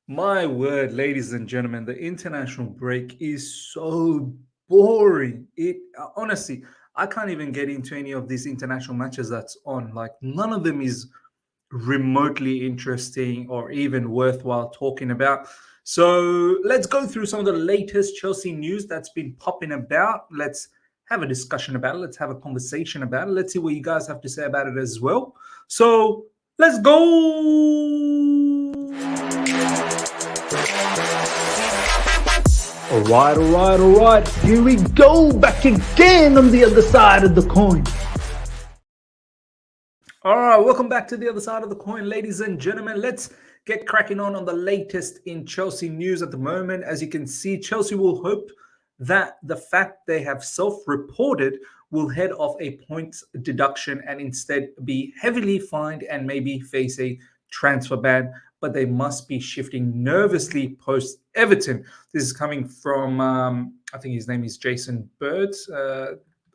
My word, ladies and gentlemen, the international break is so boring. It honestly, I can't even get into any of these international matches that's on. Like none of them is remotely interesting or even worthwhile talking about. So let's go through some of the latest Chelsea news that's been popping about. Let's have a discussion about it. Let's have a conversation about it. Let's see what you guys have to say about it as well. So let's go. All right. Here we go back again on the other side of the coin. All right, welcome back to the other side of the coin, ladies and gentlemen. Let's get cracking on the latest in Chelsea news at the moment. As you can see, Chelsea will hope that the fact they have self-reported will head off a points deduction and instead be heavily fined and maybe face a transfer ban. But they must be shifting nervously post Everton. This is coming from, I think his name is Jason Bird.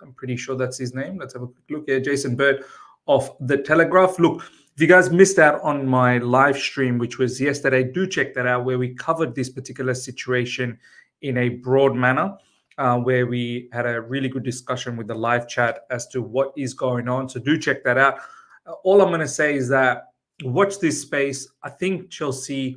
I'm pretty sure that's his name. Let's have a quick look here. Jason Bird of The Telegraph. Look, if you guys missed out on my live stream, which was yesterday, do check that out, where we covered this particular situation in a broad manner, where we had a really good discussion with the live chat as to what is going on. So do check that out. All I'm going to say is that watch this space. I think Chelsea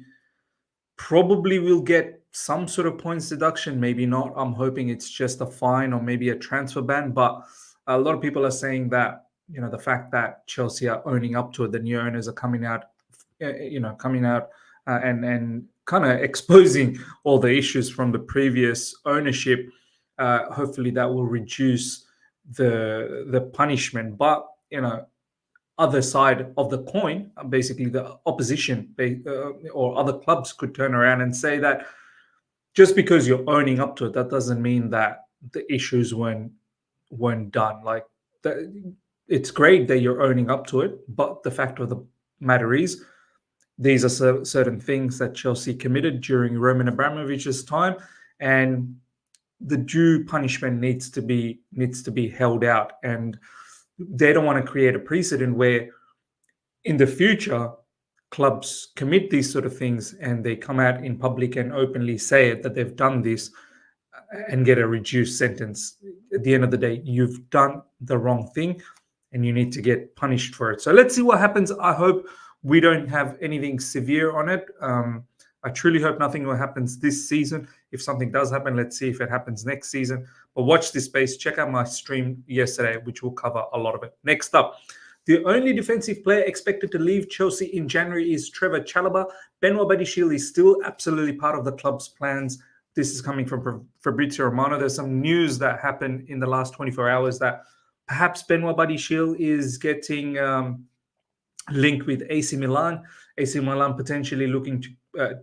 probably will get some sort of points deduction, maybe not. I'm hoping it's just a fine or maybe a transfer ban, but a lot of people are saying that the fact that Chelsea are owning up to it, the new owners are coming out, and kind of exposing all the issues from the previous ownership. Hopefully, that will reduce the punishment. But other side of the coin, basically the opposition or other clubs could turn around and say that just because you're owning up to it, that doesn't mean that the issues weren't done. Like it's great that you're owning up to it, but the fact of the matter is, these are certain things that Chelsea committed during Roman Abramovich's time, and the due punishment needs to be held out. And they don't want to create a precedent where, in the future, clubs commit these sort of things and they come out in public and openly say it that they've done this and get a reduced sentence. At the end of the day, you've done the wrong thing and you need to get punished for it. So let's see what happens. I hope we don't have anything severe on it. I truly hope nothing will happen this season. If something does happen, let's see if it happens next season. But watch this space. Check out my stream yesterday, which will cover a lot of it. Next up, the only defensive player expected to leave Chelsea in January is Trevor Chalobah. Benoit Badiashile is still absolutely part of the club's plans. This is coming from Fabrizio Romano. There's some news that happened in the last 24 hours that perhaps Benoit Badiashile is getting linked with AC Milan. AC Milan potentially looking to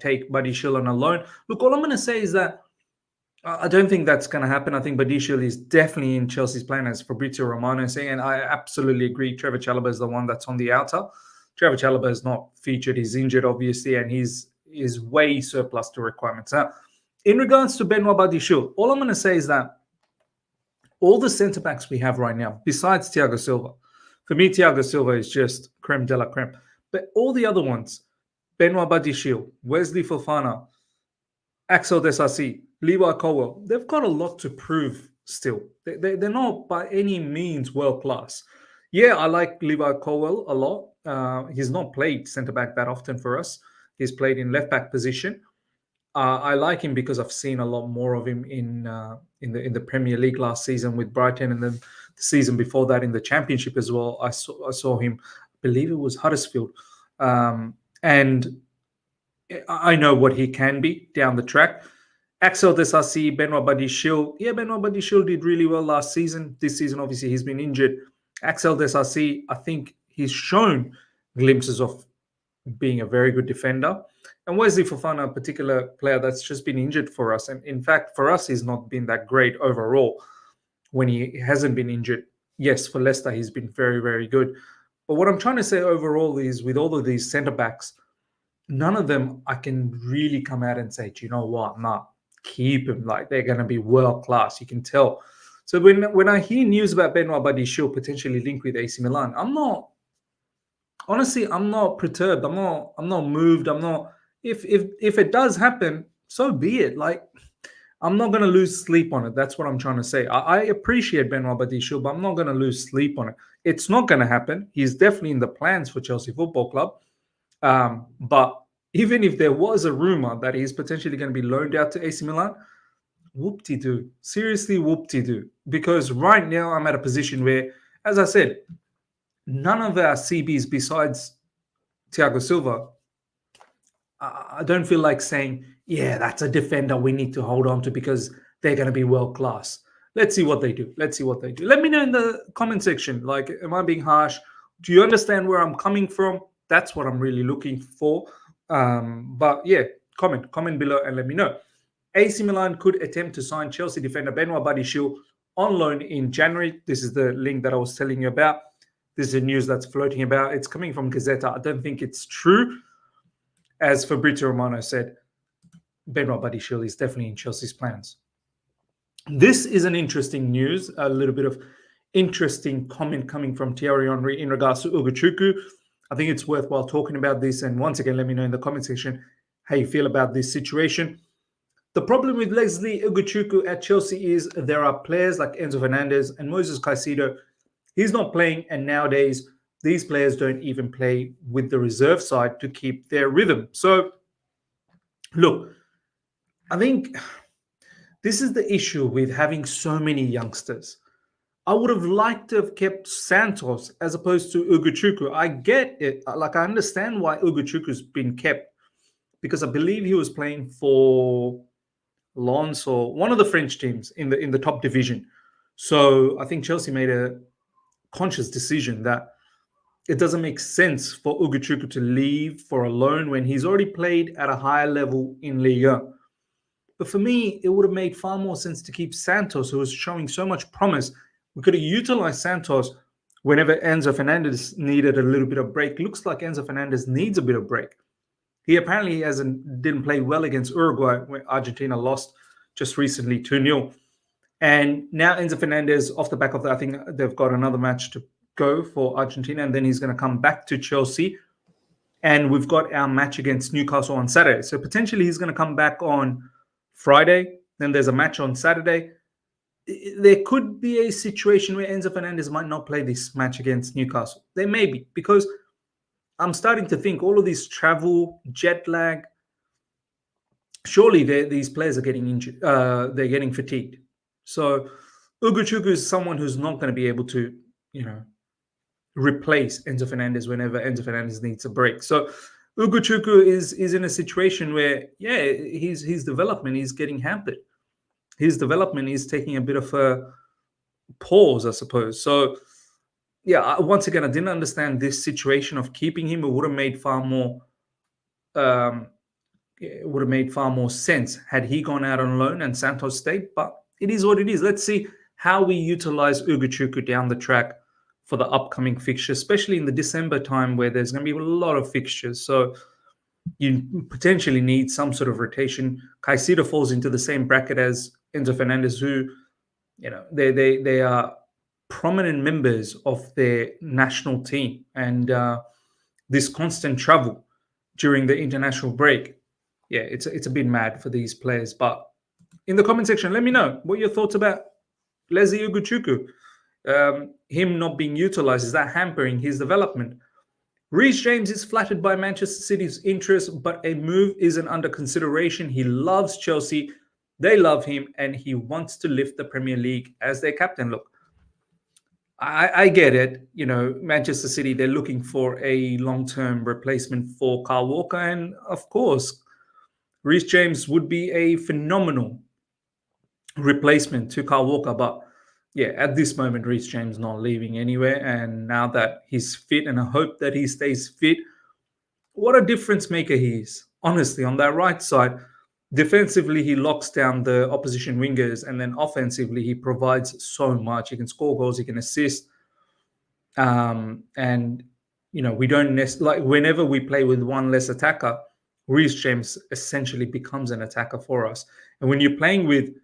take Badiashile on a loan. Look, all I'm going to say is that I don't think that's going to happen. I think Badiashile is definitely in Chelsea's plan, as Fabrizio Romano is saying, and I absolutely agree. Trevor Chalobah is the one that's on the outer. Trevor Chalobah is not featured. He's injured, obviously, and he's way surplus to requirements. Now, in regards to Benoit Badiashile, all I'm going to say is that all the centre-backs we have right now, besides Thiago Silva, for me, Thiago Silva is just creme de la creme. But all the other ones, Benoit Badiashile, Wesley Fofana, Axel Disasi, Levi Colwell, they've got a lot to prove still. They're not by any means world class. Yeah, I like Levi Colwell a lot. He's not played centre back that often for us. He's played in left back position. I like him because I've seen a lot more of him in the Premier League last season with Brighton, and then the season before that in the Championship as well. I saw him. I believe it was Huddersfield, and I know what he can be down the track. Axel Disasi, Benoit Badiashile. Yeah, Benoit Badiashile did really well last season. This season, obviously, he's been injured. Axel Disasi, I think he's shown glimpses of being a very good defender. And Wesley Fofana, a particular player that's just been injured for us. And in fact, for us, he's not been that great overall when he hasn't been injured. Yes, for Leicester, he's been very, very good. But what I'm trying to say overall is, with all of these centre backs, none of them I can really come out and say, do you know what? Nah, keep him. Like, they're going to be world class. You can tell. So when I hear news about Benoit Badiashile potentially linked with AC Milan, I'm not honestly, I'm not perturbed. I'm not moved. I'm not. If it does happen, so be it. Like, I'm not gonna lose sleep on it. That's what I'm trying to say. I appreciate Benoit Badiashile, but I'm not gonna lose sleep on it. It's not gonna happen. He's definitely in the plans for Chelsea Football Club. But even if there was a rumor that he's potentially going to be loaned out to AC Milan, whoop-de-doo. Seriously, whoop-de-doo. Because right now I'm at a position where, as I said, none of our CBs besides Thiago Silva, I don't feel like saying, yeah, that's a defender we need to hold on to because they're going to be world class. Let's see what they do. Let's see what they do. Let me know in the comment section. Like, am I being harsh? Do you understand where I'm coming from? That's what I'm really looking for. But yeah, comment below and let me know. AC Milan could attempt to sign Chelsea defender Benoit Badiashile on loan in January. This is the link that I was telling you about. This is the news that's floating about. It's coming from Gazzetta. I don't think it's true. As Fabrizio Romano said, Benoit Badiashile is definitely in Chelsea's plans. This is an interesting news, a little bit of interesting comment coming from Thierry Henry in regards to Ugochukwu. I think it's worthwhile talking about this. And once again, let me know in the comment section how you feel about this situation. The problem with Leslie Ugochukwu at Chelsea is there are players like Enzo Fernandez and Moses Caicedo. He's not playing, and nowadays these players don't even play with the reserve side to keep their rhythm. So, look, I think this is the issue with having so many youngsters. I would have liked to have kept Santos as opposed to Ugochukwu. I get it. Like, I understand why Ugochukwu's been kept, because I believe he was playing for Lens or one of the French teams in the top division. So I think Chelsea made a conscious decision that it doesn't make sense for Ugochukwu to leave for a loan when he's already played at a higher level in Liga. But for me, it would have made far more sense to keep Santos, who was showing so much promise. We could have utilized Santos whenever Enzo Fernandez needed a little bit of break. Looks like Enzo Fernandez needs a bit of break. He apparently didn't play well against Uruguay when Argentina lost just recently 2-0. And now Enzo Fernandez, off the back of that, I think they've got another match to go for Argentina, and then he's going to come back to Chelsea. And we've got our match against Newcastle on Saturday. So potentially he's going to come back on Friday. Then there's a match on Saturday. There could be a situation where Enzo Fernandez might not play this match against Newcastle. There may be, because I'm starting to think all of this travel, jet lag, surely these players are getting injured. They're getting fatigued. So Ugochukwu is someone who's not going to be able to, replace Enzo Fernandez whenever Enzo Fernandez needs a break. So Ugochukwu is in a situation where, his development is getting hampered. His development is taking a bit of a pause, I suppose. So, once again, I didn't understand this situation of keeping him. It would have made far more. It would have made far more sense had he gone out on loan and Santos stayed. But it is what it is. Let's see how we utilize Ugochukwu down the track for the upcoming fixtures, especially in the December time where there's going to be a lot of fixtures. So you potentially need some sort of rotation. Caicedo falls into the same bracket as Enzo Fernandez, who, they are prominent members of their national team. And this constant travel during the international break, it's a bit mad for these players. But in the comment section, let me know what your thoughts about Leslie Ugochukwu. Him not being utilized, is that hampering his development? Reece James is flattered by Manchester City's interest, but a move isn't under consideration. He loves Chelsea, they love him, and he wants to lift the Premier League as their captain. Look, I get it. Manchester City, they're looking for a long-term replacement for Kyle Walker, and of course, Reece James would be a phenomenal replacement to Kyle Walker, but at this moment, Reece James not leaving anywhere. And now that he's fit, and I hope that he stays fit, what a difference maker he is. Honestly, on that right side, defensively, he locks down the opposition wingers. And then offensively, he provides so much. He can score goals, he can assist. And, we don't like whenever we play with one less attacker, Reece James essentially becomes an attacker for us. And when you're playing with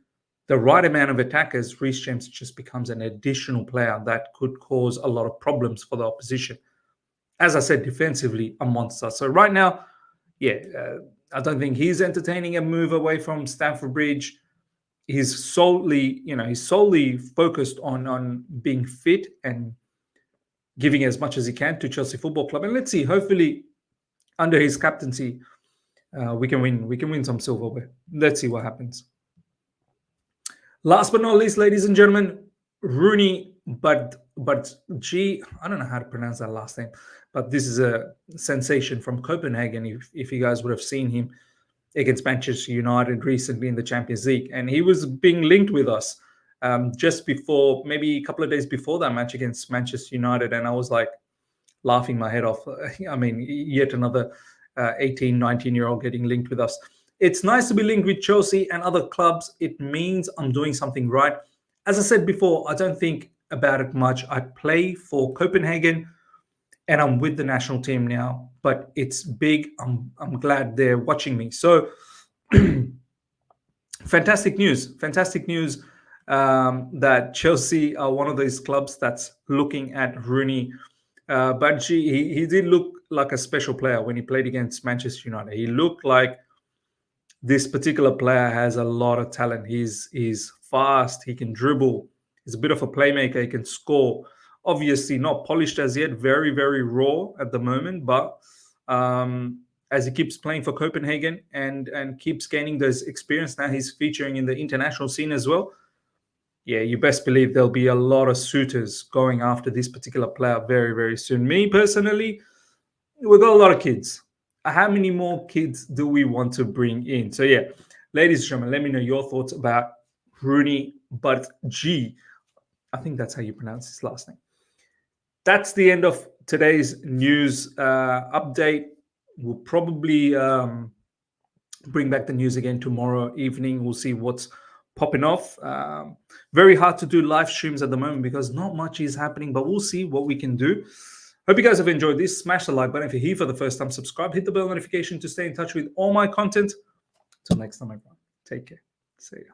the right amount of attackers, Reece James just becomes an additional player that could cause a lot of problems for the opposition. as I said, defensively, a monster. So right now, yeah, I don't think he's entertaining a move away from Stamford Bridge. He's solely focused on being fit and giving as much as he can to Chelsea Football Club. And let's see, hopefully, under his captaincy, we can win. We can win some silverware. Let's see what happens. Last but not least, ladies and gentlemen, Rooney G. I don't know how to pronounce that last name, but this is a sensation from Copenhagen. If you guys would have seen him against Manchester United recently in the Champions League, and he was being linked with us just before, maybe a couple of days before that match against Manchester United, and I was like laughing my head off. I mean, yet another 18, 19-year-old getting linked with us. It's nice to be linked with Chelsea and other clubs. It means I'm doing something right. As I said before, I don't think about it much. I play for Copenhagen and I'm with the national team now, but it's big. I'm glad they're watching me. So fantastic news that Chelsea are one of those clubs that's looking at Rooney. But he did look like a special player when he played against Manchester United. He looked like this particular player has a lot of talent. He's fast. He can dribble. He's a bit of a playmaker. He can score. Obviously not polished as yet. Very, very raw at the moment. But as he keeps playing for Copenhagen and keeps gaining those experience, now he's featuring in the international scene as well. Yeah, you best believe there'll be a lot of suitors going after this particular player very, very soon. Me personally, we've got a lot of kids. How many more kids do we want to bring in? So yeah, ladies and gentlemen, let me know your thoughts about Rooney G. I think that's how you pronounce his last name. That's the end of today's news update. We'll probably bring back the news again tomorrow evening. We'll see what's popping off. Very hard to do live streams at the moment because not much is happening, but we'll see what we can do. Hope you guys have enjoyed this. Smash the like button if you're here for the first time. Subscribe, hit the bell notification to stay in touch with all my content. Till next time, everyone. Take care. See ya.